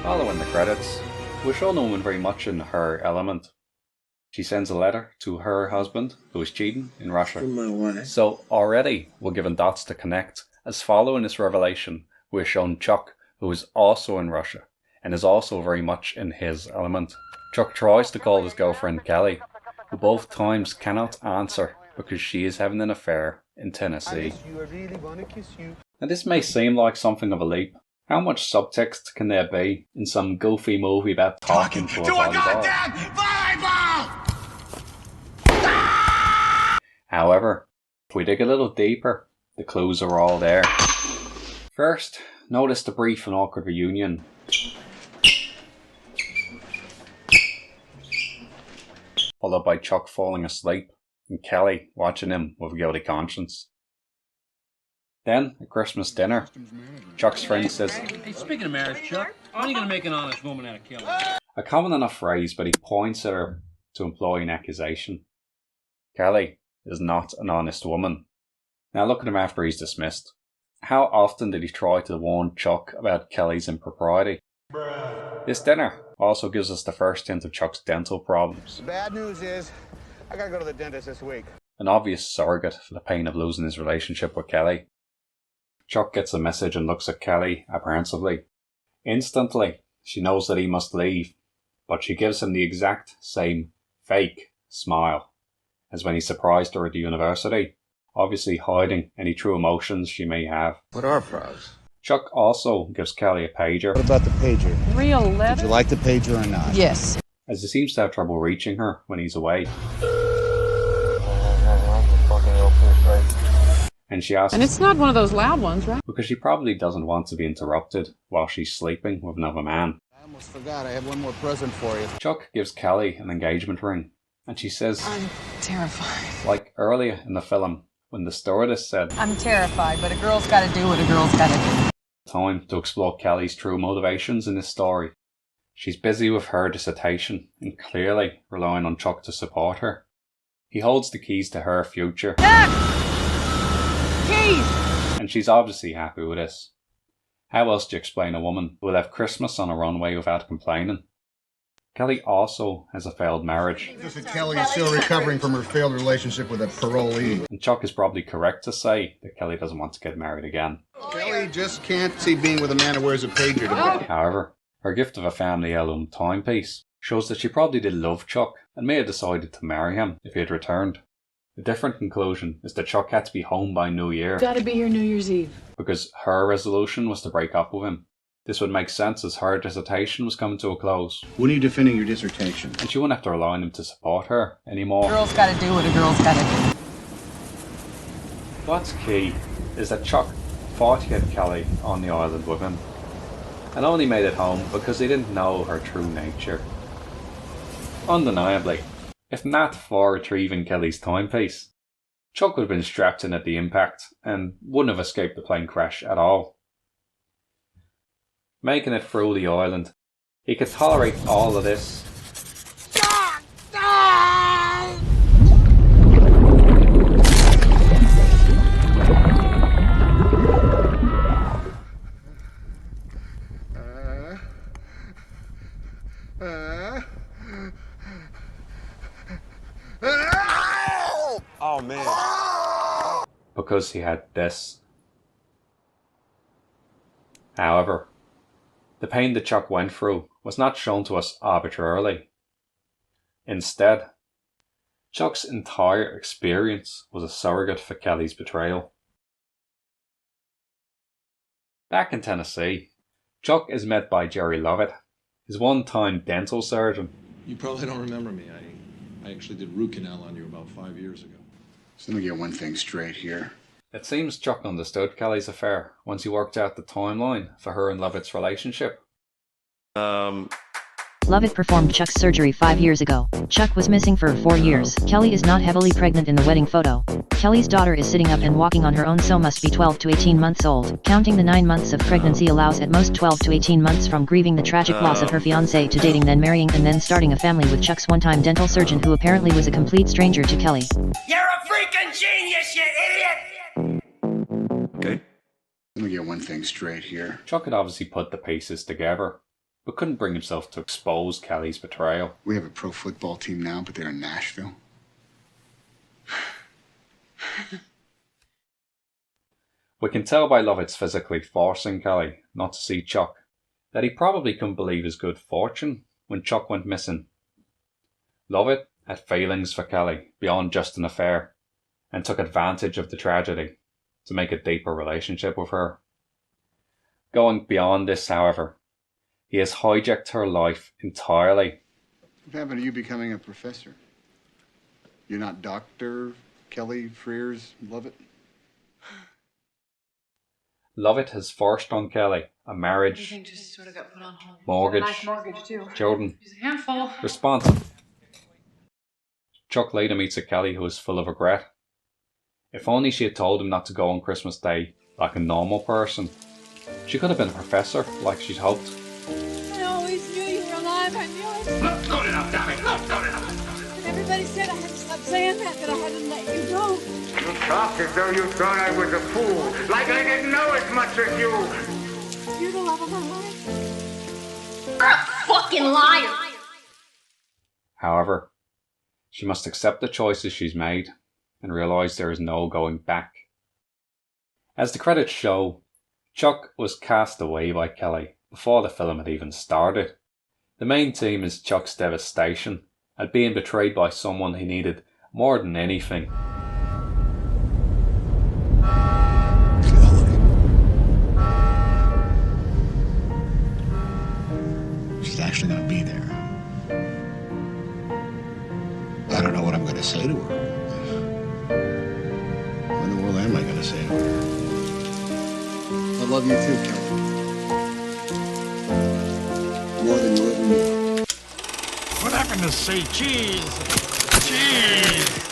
Following the credits, we're shown a woman very much in her element. She sends a letter to her husband, who is cheating in Russia. So already we're given dots to connect, as following this revelation, we're shown Chuck, who is also in Russia, and is also very much in his element. Chuck tries to call his girlfriend Kelly, who both times cannot answer because she is having an affair in Tennessee. Now this may seem like something of a leap. How much subtext can there be in some goofy movie about talking to a volleyball? However, if we dig a little deeper, the clues are all there. First, notice the brief and awkward reunion. Followed by Chuck falling asleep and Kelly watching him with a guilty conscience. Then, at Christmas dinner, Chuck's friend says, "Hey, speaking of marriage, Chuck, when are you going to make an honest woman out of Kelly?" A common enough phrase, but he points at her to employ an accusation. Kelly is not an honest woman. Now look at him after he's dismissed. How often did he try to warn Chuck about Kelly's impropriety? This dinner also gives us the first hint of Chuck's dental problems. The bad news is, I gotta go to the dentist this week. An obvious surrogate for the pain of losing his relationship with Kelly. Chuck gets a message and looks at Kelly apprehensively. Instantly, she knows that he must leave, but she gives him the exact same fake smile as when he surprised her at the university, obviously hiding any true emotions she may have. What are pros? Chuck also gives Kelly a pager. What about the pager? Real letter? Did you like the pager or not? Yes. As he seems to have trouble reaching her when he's away. And she asks, And it's not one of those loud ones, right? because she probably doesn't want to be interrupted while she's sleeping with another man. I almost forgot, I have one more present for you. Chuck gives Kelly an engagement ring, and she says, I'm terrified. like earlier in the film, when the stewardess said, I'm terrified, but a girl's got to do what a girl's got to do. time to explore Kelly's true motivations in this story. She's busy with her dissertation and clearly relying on Chuck to support her. He holds the keys to her future. Keys! And she's obviously happy with this. How else do you explain a woman who will have Christmas on a runway without complaining? Kelly also has a failed marriage. Kelly is still recovering from her failed relationship with a parolee. And Chuck is probably correct to say that Kelly doesn't want to get married again. Kelly just can't see being with a man who wears a pager to However, her gift of a family heirloom timepiece shows that she probably did love Chuck and may have decided to marry him if he had returned. A different conclusion is that Chuck had to be home by New Year. Gotta be here New Year's Eve. Because her resolution was to break up with him. This would make sense as her dissertation was coming to a close. When are you defending your dissertation? And she wouldn't have to rely on him to support her anymore. Girl's gotta do what a girl's gotta do. What's key is that Chuck thought he had Kelly on the island with him, and only made it home because he didn't know her true nature. Undeniably, if not for retrieving Kelly's timepiece, Chuck would have been strapped in at the impact and wouldn't have escaped the plane crash at all. Making it through the island, he could tolerate all of this. Oh, man. Because he had this. However, the pain that Chuck went through was not shown to us arbitrarily. Instead, Chuck's entire experience was a surrogate for Kelly's betrayal. Back in Tennessee, Chuck is met by Jerry Lovett, his one-time dental surgeon. You probably don't remember me. I actually did root canal on you about 5 years ago. So let me get one thing straight here. It seems Chuck understood Kelly's affair once he worked out the timeline for her and Lovett's relationship. Lovett performed Chuck's surgery 5 years ago. Chuck was missing for 4 years. Kelly is not heavily pregnant in the wedding photo. Kelly's daughter is sitting up and walking on her own, so must be 12 to 18 months old. Counting the 9 months of pregnancy allows at most 12 to 18 months from grieving the tragic loss of her fiancé to dating, then marrying, and then starting a family with Chuck's one-time dental surgeon, who apparently was a complete stranger to Kelly. You're a freaking genius, you idiot! Okay. Let me get one thing straight here. Chuck had obviously put the pieces together. but couldn't bring himself to expose Kelly's betrayal. We have a pro football team now, but they're in Nashville. We can tell by Lovett's physically forcing Kelly not to see Chuck that he probably couldn't believe his good fortune when Chuck went missing. Lovett had feelings for Kelly beyond just an affair and took advantage of the tragedy to make a deeper relationship with her. Going beyond this, however, he has hijacked her life entirely. What happened to you becoming a professor? You're not Dr. Kelly Frears Lovett? Lovett has forced on Kelly a marriage, Everything just sort of got put on hold. mortgage, Nice mortgage too. children, She's a handful. responsible. Chuck later meets a Kelly who is full of regret. If only she had told him not to go on Christmas Day like a normal person, she could have been a professor like she'd hoped. I always knew you were alive. I knew it. Good enough, damn it. Good enough. And everybody said I had to stop saying that I had to let you go. You talked as though you thought I was a fool, like I didn't know as much as you. You're the love of my life. You're a fucking liar. However, she must accept the choices she's made and realise there is no going back. As the credits show, Chuck was cast away by Kelly before the film had even started. The main theme is Chuck's devastation at being betrayed by someone he needed more than anything. She's actually going to be there. I don't know what I'm going to say to her. What in the world am I going to say to her? I love you too, Kelly. More than you ever knew. What happened to say cheese? Cheese!